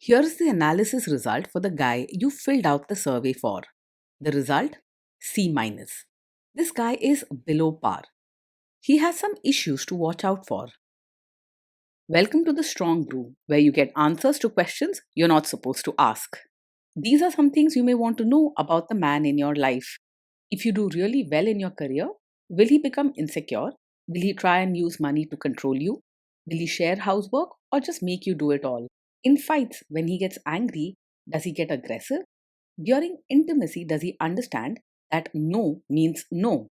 Here's the analysis result for the guy you filled out the survey for. The result? C minus. This guy is below par. He has some issues to watch out for. Welcome to the Strong Brew, where you get answers to questions you're not supposed to ask. These are some things you may want to know about the man in your life. If you do really well in your career, will he become insecure? Will he try and use money to control you? Will he share housework or just make you do it all? In fights, when he gets angry, does he get aggressive? During intimacy, does he understand that no means no?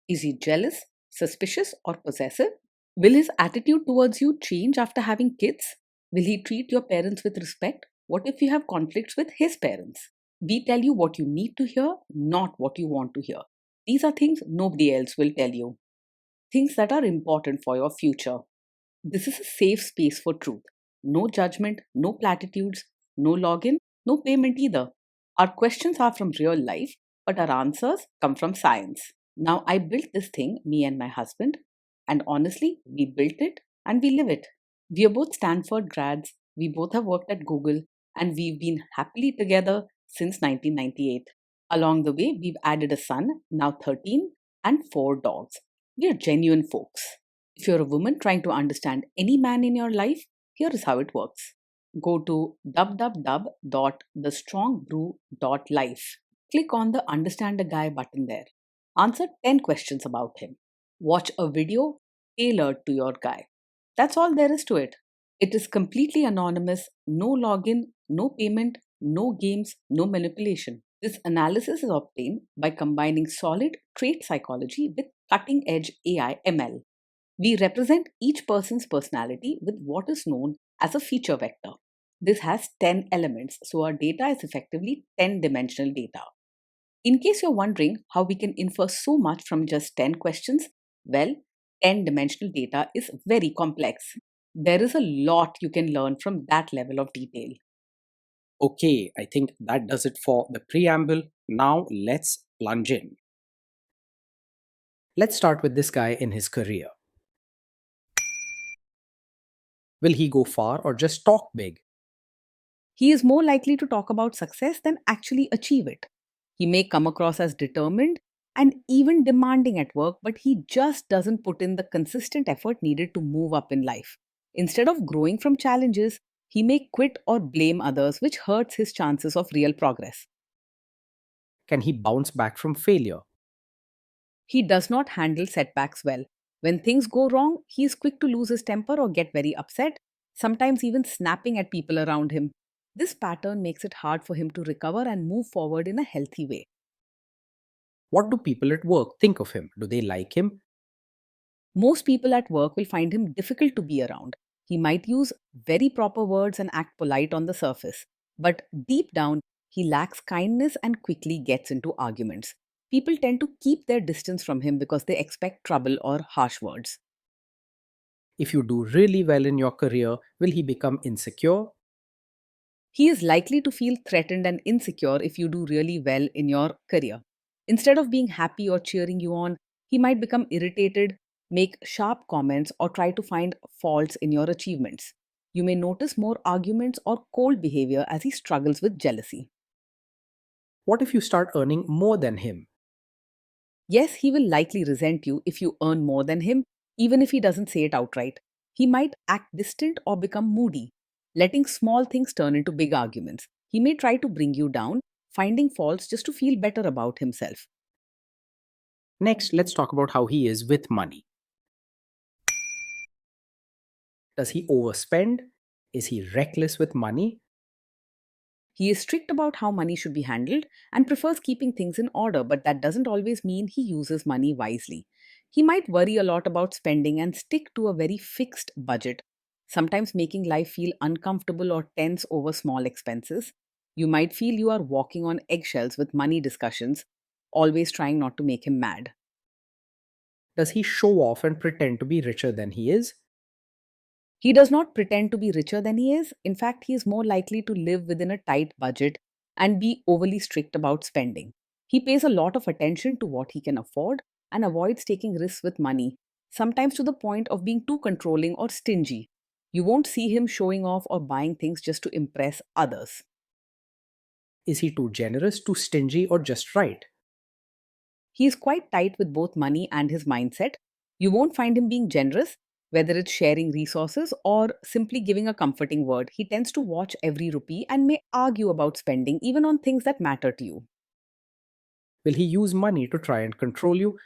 Is he jealous, suspicious, or possessive? Will his attitude towards you change after having kids? Will he treat your parents with respect? What if you have conflicts with his parents? We tell you what you need to hear, not what you want to hear. These are things nobody else will tell you. Things that are important for your future. This is a safe space for truth. No judgment, no platitudes, no login, no payment either. Our questions are from real life, but our answers come from science. Now, I built this thing, me and my husband, and honestly, we built it and we live it. We are both Stanford grads, we both have worked at Google, and we've been happily together since 1998. Along the way, we've added a son, now 13, and 4 dogs. We are genuine folks. If you're a woman trying to understand any man in your life, here is how it works. Go to www.thestrongbrew.life. Click on the Understand a Guy button there. Answer 10 questions about him. Watch a video tailored to your guy. That's all there is to it. It is completely anonymous, no login, no payment, no games, no manipulation. This analysis is obtained by combining solid trait psychology with cutting edge AI ML. We represent each person's personality with what is known as a feature vector. This has 10 elements, so our data is effectively 10-dimensional data. In case you're wondering how we can infer so much from just 10 questions, well, 10-dimensional data is very complex. There is a lot you can learn from that level of detail. Okay, I think that does it for the preamble. Now let's plunge in. Let's start with this guy in his career. Will he go far or just talk big? He is more likely to talk about success than actually achieve it. He may come across as determined and even demanding at work, but he just doesn't put in the consistent effort needed to move up in life. Instead of growing from challenges, he may quit or blame others, which hurts his chances of real progress. Can he bounce back from failure? He does not handle setbacks well. When things go wrong, he is quick to lose his temper or get very upset, sometimes even snapping at people around him. This pattern makes it hard for him to recover and move forward in a healthy way. What do people at work think of him? Do they like him? Most people at work will find him difficult to be around. He might use very proper words and act polite on the surface, but deep down, he lacks kindness and quickly gets into arguments. People tend to keep their distance from him because they expect trouble or harsh words. If you do really well in your career, will he become insecure? He is likely to feel threatened and insecure if you do really well in your career. Instead of being happy or cheering you on, he might become irritated, make sharp comments, or try to find faults in your achievements. You may notice more arguments or cold behavior as he struggles with jealousy. What if you start earning more than him? Yes, he will likely resent you if you earn more than him, even if he doesn't say it outright. He might act distant or become moody, letting small things turn into big arguments. He may try to bring you down, finding faults just to feel better about himself. Next, let's talk about how he is with money. Does he overspend? Is he reckless with money? He is strict about how money should be handled and prefers keeping things in order, but that doesn't always mean he uses money wisely. He might worry a lot about spending and stick to a very fixed budget, sometimes making life feel uncomfortable or tense over small expenses. You might feel you are walking on eggshells with money discussions, always trying not to make him mad. Does he show off and pretend to be richer than he is? He does not pretend to be richer than he is. In fact, he is more likely to live within a tight budget and be overly strict about spending. He pays a lot of attention to what he can afford and avoids taking risks with money, sometimes to the point of being too controlling or stingy. You won't see him showing off or buying things just to impress others. Is he too generous, too stingy, or just right? He is quite tight with both money and his mindset. You won't find him being generous, whether it's sharing resources or simply giving a comforting word. He tends to watch every rupee and may argue about spending even on things that matter to you. Will he use money to try and control you?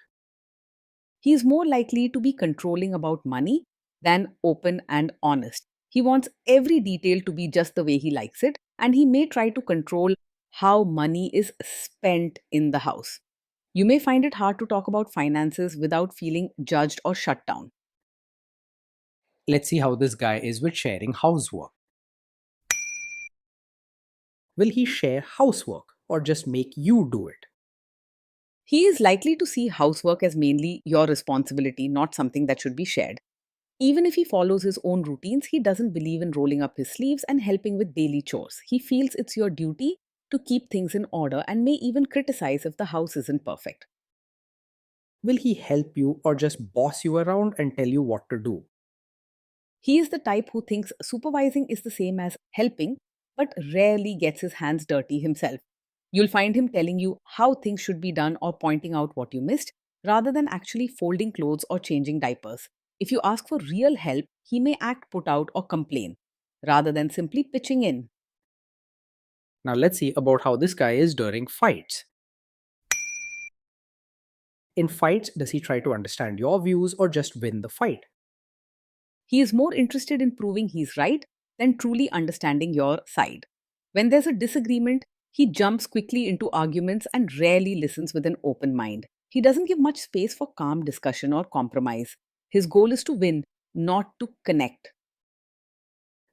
He is more likely to be controlling about money than open and honest. He wants every detail to be just the way he likes it, and he may try to control how money is spent in the house. You may find it hard to talk about finances without feeling judged or shut down. Let's see how this guy is with sharing housework. Will he share housework or just make you do it? He is likely to see housework as mainly your responsibility, not something that should be shared. Even if he follows his own routines, he doesn't believe in rolling up his sleeves and helping with daily chores. He feels it's your duty to keep things in order and may even criticize if the house isn't perfect. Will he help you or just boss you around and tell you what to do? He is the type who thinks supervising is the same as helping, but rarely gets his hands dirty himself. You'll find him telling you how things should be done or pointing out what you missed, rather than actually folding clothes or changing diapers. If you ask for real help, he may act put out or complain, rather than simply pitching in. Now let's see about how this guy is during fights. In fights, does he try to understand your views or just win the fight? He is more interested in proving he's right than truly understanding your side. When there's a disagreement, he jumps quickly into arguments and rarely listens with an open mind. He doesn't give much space for calm discussion or compromise. His goal is to win, not to connect.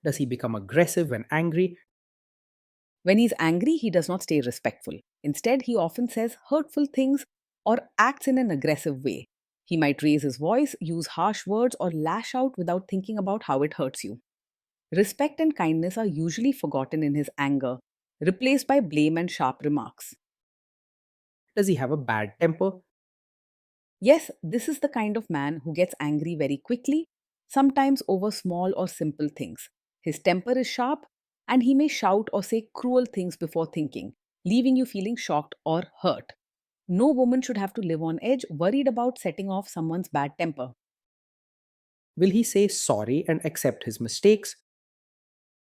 Does he become aggressive when angry? When he's angry, he does not stay respectful. Instead, he often says hurtful things or acts in an aggressive way. He might raise his voice, use harsh words, or lash out without thinking about how it hurts you. Respect and kindness are usually forgotten in his anger, replaced by blame and sharp remarks. Does he have a bad temper? Yes, this is the kind of man who gets angry very quickly, sometimes over small or simple things. His temper is sharp, and he may shout or say cruel things before thinking, leaving you feeling shocked or hurt. No woman should have to live on edge, worried about setting off someone's bad temper. Will he say sorry and accept his mistakes?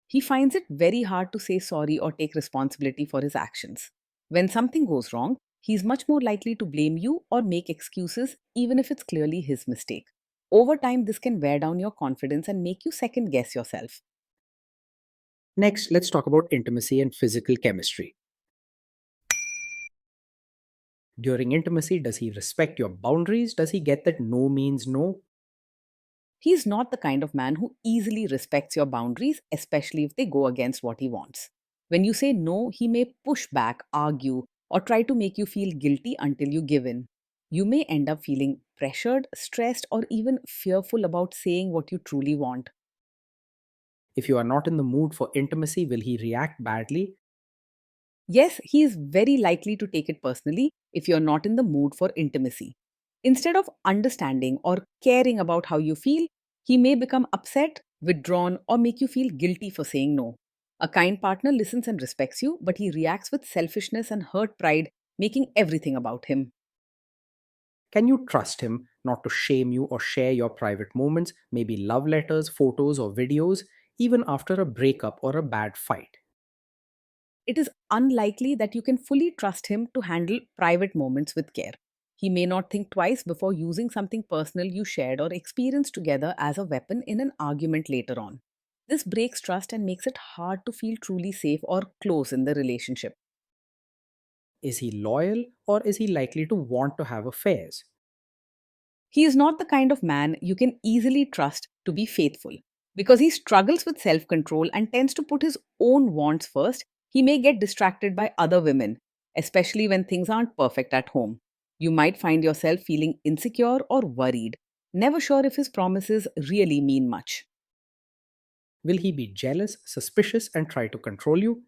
He finds it very hard to say sorry or take responsibility for his actions. When something goes wrong, he's much more likely to blame you or make excuses, even if it's clearly his mistake. Over time, this can wear down your confidence and make you second guess yourself. Next, let's talk about intimacy and physical chemistry. During intimacy, does he respect your boundaries? Does he get that no means no? He's not the kind of man who easily respects your boundaries, especially if they go against what he wants. When you say no, he may push back, argue, or try to make you feel guilty until you give in. You may end up feeling pressured, stressed, or even fearful about saying what you truly want. If you are not in the mood for intimacy, will he react badly? Yes, he is very likely to take it personally if you're not in the mood for intimacy. Instead of understanding or caring about how you feel, he may become upset, withdrawn, or make you feel guilty for saying no. A kind partner listens and respects you, but he reacts with selfishness and hurt pride, making everything about him. Can you trust him not to shame you or share your private moments, maybe love letters, photos, or videos, even after a breakup or a bad fight? It is unlikely that you can fully trust him to handle private moments with care. He may not think twice before using something personal you shared or experienced together as a weapon in an argument later on. This breaks trust and makes it hard to feel truly safe or close in the relationship. Is he loyal or is he likely to want to have affairs? He is not the kind of man you can easily trust to be faithful. Because he struggles with self control and tends to put his own wants first, he may get distracted by other women, especially when things aren't perfect at home. You might find yourself feeling insecure or worried, never sure if his promises really mean much. Will he be jealous, suspicious, and try to control you?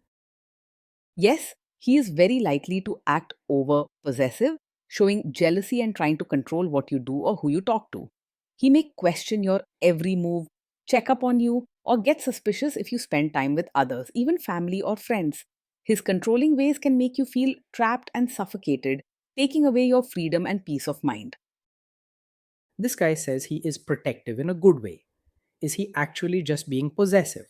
Yes, he is very likely to act over possessive, showing jealousy and trying to control what you do or who you talk to. He may question your every move, check up on you, or get suspicious if you spend time with others, even family or friends. His controlling ways can make you feel trapped and suffocated, taking away your freedom and peace of mind. This guy says he is protective in a good way. Is he actually just being possessive?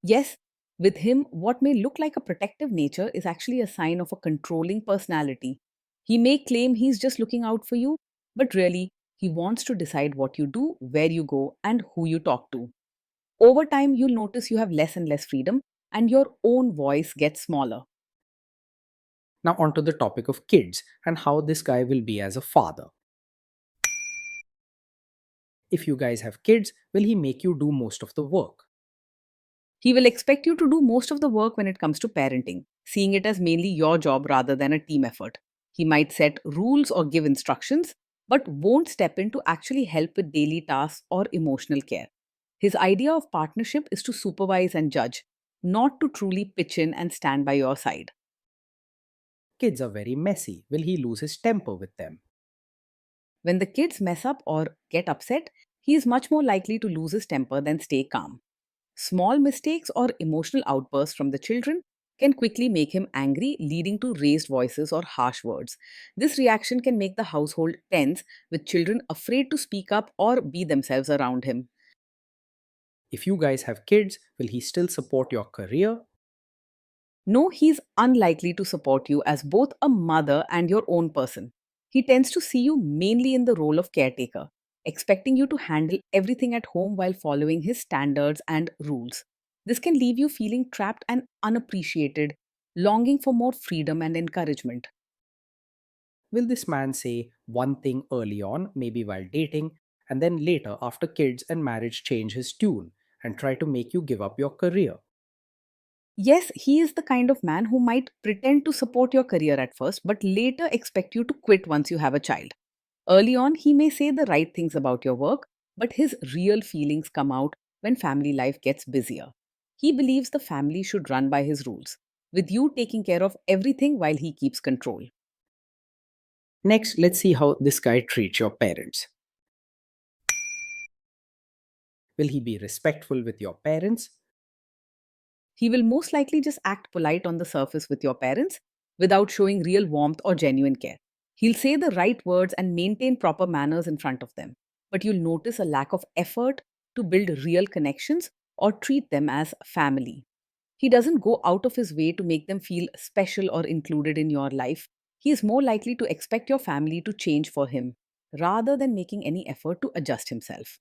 Yes, with him, what may look like a protective nature is actually a sign of a controlling personality. He may claim he's just looking out for you, but really, he wants to decide what you do, where you go, and who you talk to. Over time, you'll notice you have less and less freedom, and your own voice gets smaller. Now, onto the topic of kids and how this guy will be as a father. If you guys have kids, will he make you do most of the work? He will expect you to do most of the work when it comes to parenting, seeing it as mainly your job rather than a team effort. He might set rules or give instructions, but won't step in to actually help with daily tasks or emotional care. His idea of partnership is to supervise and judge, not to truly pitch in and stand by your side. Kids are very messy. Will he lose his temper with them? When the kids mess up or get upset, he is much more likely to lose his temper than stay calm. Small mistakes or emotional outbursts from the children can quickly make him angry, leading to raised voices or harsh words. This reaction can make the household tense, with children afraid to speak up or be themselves around him. If you guys have kids, will he still support your career? No, he's unlikely to support you as both a mother and your own person. He tends to see you mainly in the role of caretaker, expecting you to handle everything at home while following his standards and rules. This can leave you feeling trapped and unappreciated, longing for more freedom and encouragement. Will this man say one thing early on, maybe while dating, and then later, after kids and marriage, change his tune and try to make you give up your career? Yes, he is the kind of man who might pretend to support your career at first, but later expect you to quit once you have a child. Early on, he may say the right things about your work, but his real feelings come out when family life gets busier. He believes the family should run by his rules, with you taking care of everything while he keeps control. Next, let's see how this guy treats your parents. Will he be respectful with your parents? He will most likely just act polite on the surface with your parents without showing real warmth or genuine care. He'll say the right words and maintain proper manners in front of them, but you'll notice a lack of effort to build real connections or treat them as family. He doesn't go out of his way to make them feel special or included in your life. He is more likely to expect your family to change for him rather than making any effort to adjust himself.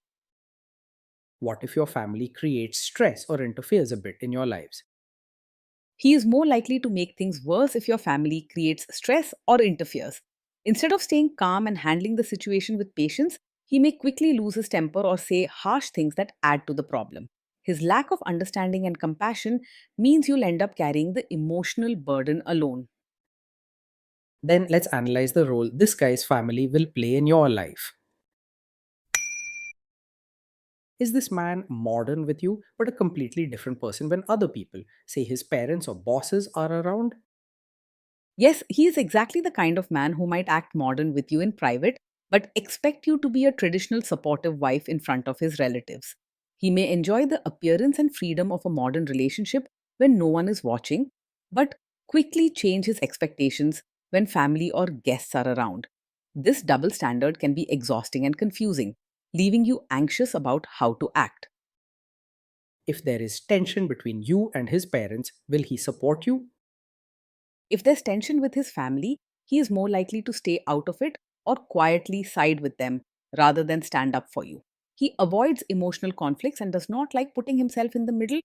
What if your family creates stress or interferes a bit in your lives? He is more likely to make things worse if your family creates stress or interferes. Instead of staying calm and handling the situation with patience, he may quickly lose his temper or say harsh things that add to the problem. His lack of understanding and compassion means you'll end up carrying the emotional burden alone. Then let's analyze the role this guy's family will play in your life. Is this man modern with you, but a completely different person when other people, say his parents or bosses, are around? Yes, he is exactly the kind of man who might act modern with you in private, but expect you to be a traditional supportive wife in front of his relatives. He may enjoy the appearance and freedom of a modern relationship when no one is watching, but quickly change his expectations when family or guests are around. This double standard can be exhausting and confusing, leaving you anxious about how to act. If there is tension between you and his parents, will he support you? If there's tension with his family, he is more likely to stay out of it or quietly side with them rather than stand up for you. He avoids emotional conflicts and does not like putting himself in the middle,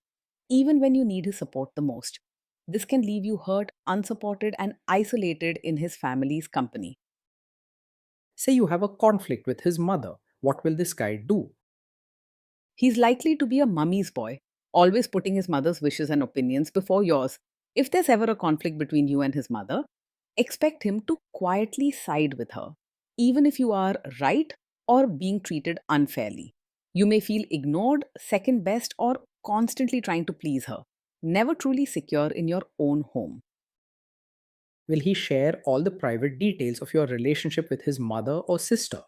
even when you need his support the most. This can leave you hurt, unsupported, and isolated in his family's company. Say you have a conflict with his mother. What will this guy do? He's likely to be a mummy's boy, always putting his mother's wishes and opinions before yours. If there's ever a conflict between you and his mother, expect him to quietly side with her, even if you are right or being treated unfairly. You may feel ignored, second best, or constantly trying to please her, never truly secure in your own home. Will he share all the private details of your relationship with his mother or sister?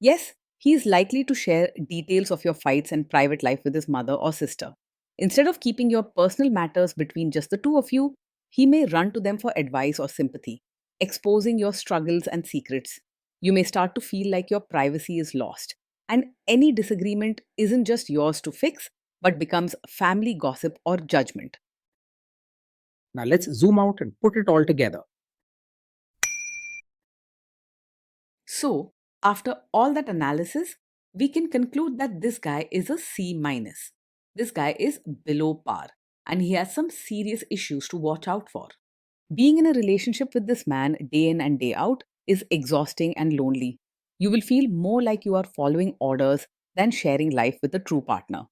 Yes, He is likely to share details of your fights and private life with his mother or sister. Instead of keeping your personal matters between just the two of you, he may run to them for advice or sympathy, exposing your struggles and secrets. You may start to feel like your privacy is lost, and any disagreement isn't just yours to fix, but becomes family gossip or judgment. Now let's zoom out and put it all together. So, after all that analysis, we can conclude that this guy is a C minus. This guy is below par and he has some serious issues to watch out for. Being in a relationship with this man day in and day out is exhausting and lonely. You will feel more like you are following orders than sharing life with a true partner.